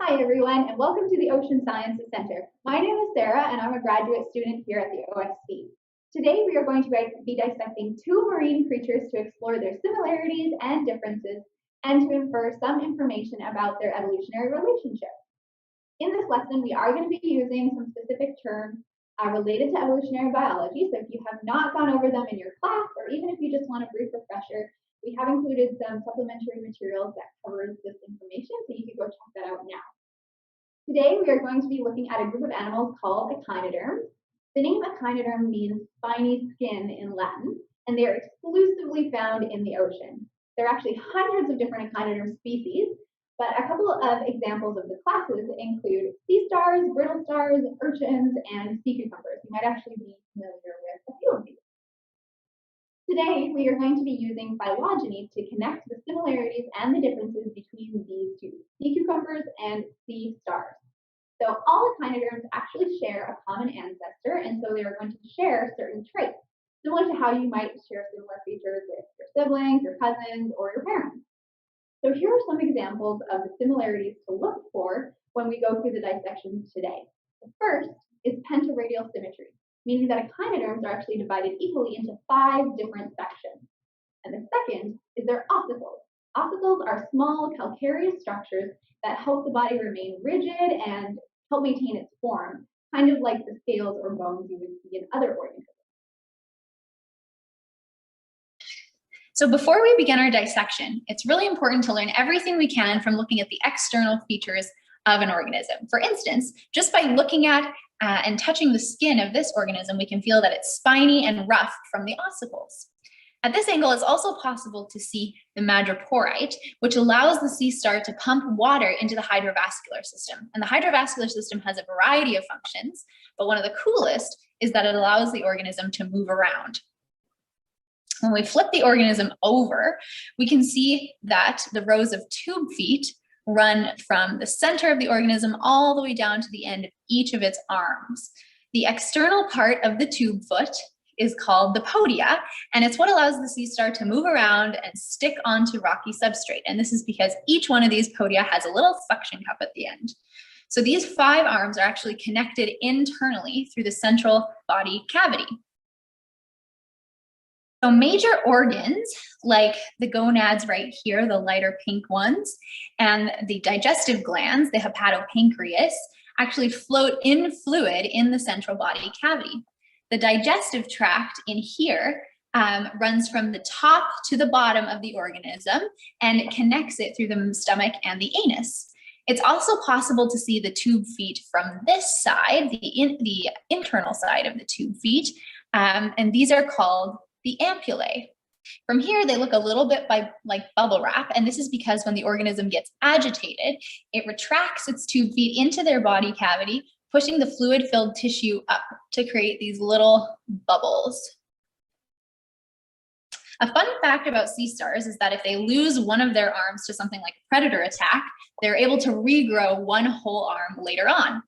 Hi everyone, and welcome to the Ocean Sciences Center. My name is Sarah, and I'm a graduate student here at the OSC. Today we are going to be dissecting two marine creatures to explore their similarities and differences, and to infer some information about their evolutionary relationship. In this lesson, we are going to be using some specific terms related to evolutionary biology, so if you have not gone over them in your class, or even if you just want a brief refresher, we have included some supplementary materials that covers this information, so you can go check that out now. Today, we are going to be looking at a group of animals called echinoderms. The name echinoderm means spiny skin in Latin, and they are exclusively found in the ocean. There are actually hundreds of different echinoderm species, but a couple of examples of the classes include sea stars, brittle stars, urchins, and sea cucumbers. You might actually be familiar with a few of these. Today, we are going to be using phylogeny to connect the similarities and the differences between these two, sea cucumbers and sea stars. So all echinoderms actually share a common ancestor, and so they are going to share certain traits, similar to how you might share similar features with your siblings, your cousins, or your parents. So here are some examples of the similarities to look for when we go through the dissection today. The first is pentaradial symmetry, meaning that echinoderms are actually divided equally into 5 different sections. And the second is their ossicles. Ossicles are small calcareous structures that help the body remain rigid and help maintain its form, kind of like the scales or bones you would see in other organisms. So before we begin our dissection, it's really important to learn everything we can from looking at the external features of an organism. For instance, just by looking at and touching the skin of this organism, we can feel that it's spiny and rough from the ossicles. At this angle, it's also possible to see the madreporite, which allows the sea star to pump water into the hydrovascular system. And the hydrovascular system has a variety of functions, but one of the coolest is that it allows the organism to move around. When we flip the organism over, we can see that the rows of tube feet run from the center of the organism all the way down to the end of each of its arms. The external part of the tube foot is called the podia, and it's what allows the sea star to move around and stick onto rocky substrate. And this is because each one of these podia has a little suction cup at the end. So these 5 arms are actually connected internally through the central body cavity. So major organs, like the gonads right here, the lighter pink ones, and the digestive glands, the hepatopancreas, actually float in fluid in the central body cavity. The digestive tract in here runs from the top to the bottom of the organism, and it connects it through the stomach and the anus. It's also possible to see the tube feet from this side, the internal side of the tube feet, and these are called the ampullae. From here, they look a little bit like bubble wrap, and this is because when the organism gets agitated, it retracts its tube feet into their body cavity, pushing the fluid-filled tissue up to create these little bubbles. A fun fact about sea stars is that if they lose one of their arms to something like a predator attack, they're able to regrow one whole arm later on.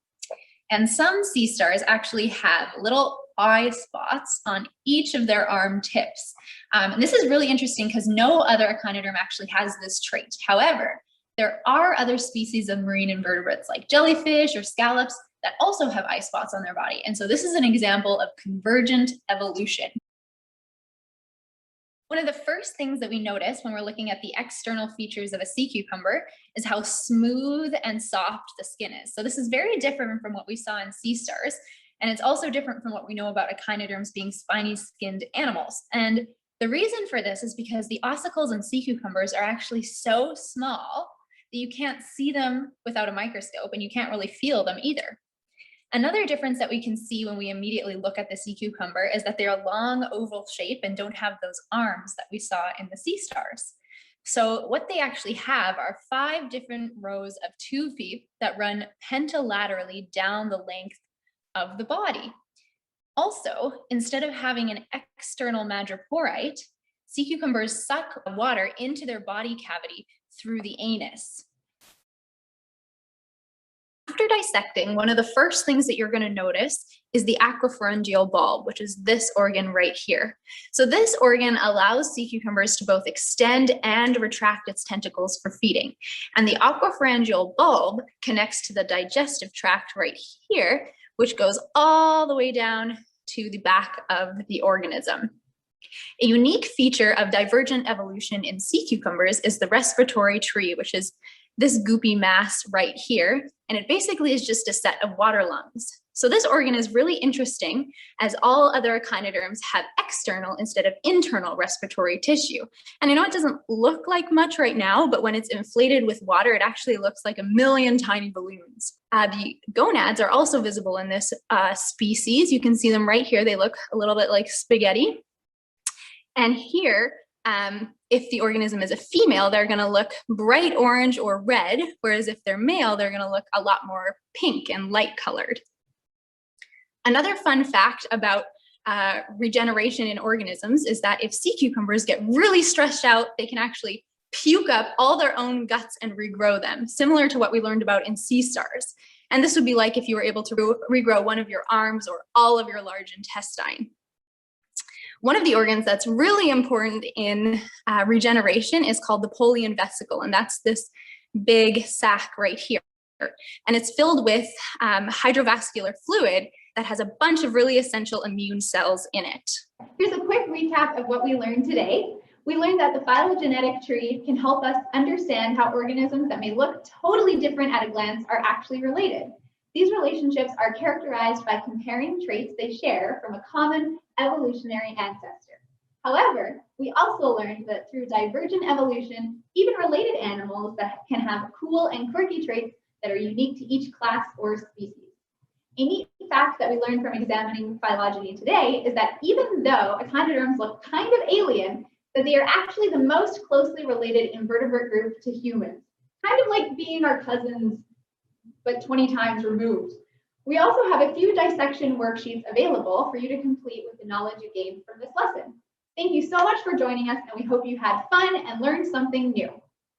And some sea stars actually have little eye spots on each of their arm tips. And this is really interesting because no other echinoderm actually has this trait. However, there are other species of marine invertebrates like jellyfish or scallops that also have eye spots on their body. And so this is an example of convergent evolution. One of the first things that we notice when we're looking at the external features of a sea cucumber is how smooth and soft the skin is. So this is very different from what we saw in sea stars. And it's also different from what we know about echinoderms being spiny-skinned animals. And the reason for this is because the ossicles in sea cucumbers are actually so small that you can't see them without a microscope, and you can't really feel them either. Another difference that we can see when we immediately look at the sea cucumber is that they're a long oval shape and don't have those arms that we saw in the sea stars. So what they actually have are 5 different rows of tube feet that run pentalaterally down the length of the body. Also, instead of having an external madreporite, sea cucumbers suck water into their body cavity through the anus. after dissecting, one of the first things that you're going to notice is the aquapharyngeal bulb, which is this organ right here. So this organ allows sea cucumbers to both extend and retract its tentacles for feeding. And the aquapharyngeal bulb connects to the digestive tract right here, which goes all the way down to the back of the organism. A unique feature of divergent evolution in sea cucumbers is the respiratory tree, which is this goopy mass right here, and it basically is just a set of water lungs. So this organ is really interesting, as all other echinoderms have external instead of internal respiratory tissue. And I know it doesn't look like much right now, but when it's inflated with water, it actually looks like a million tiny balloons. The gonads are also visible in this species. You can see them right here. They look a little bit like spaghetti. And here, if the organism is a female, they're going to look bright orange or red, whereas if they're male, they're going to look a lot more pink and light colored. Another fun fact about regeneration in organisms is that if sea cucumbers get really stressed out, they can actually puke up all their own guts and regrow them, similar to what we learned about in sea stars. And this would be like if you were able to regrow one of your arms or all of your large intestine. One of the organs that's really important in regeneration is called the Polian vesicle, and that's this big sac right here. And it's filled with hydrovascular fluid that has a bunch of really essential immune cells in it. Here's a quick recap of what we learned today. We learned that the phylogenetic tree can help us understand how organisms that may look totally different at a glance are actually related. These relationships are characterized by comparing traits they share from a common evolutionary ancestor. However, we also learned that through divergent evolution, even related animals that can have cool and quirky traits that are unique to each class or species. A neat fact that we learned from examining phylogeny today is that even though echinoderms look kind of alien, that they are actually the most closely related invertebrate group to humans, kind of like being our cousins, but 20 times removed. We also have a few dissection worksheets available for you to complete with the knowledge you gained from this lesson. Thank you so much for joining us, and we hope you had fun and learned something new.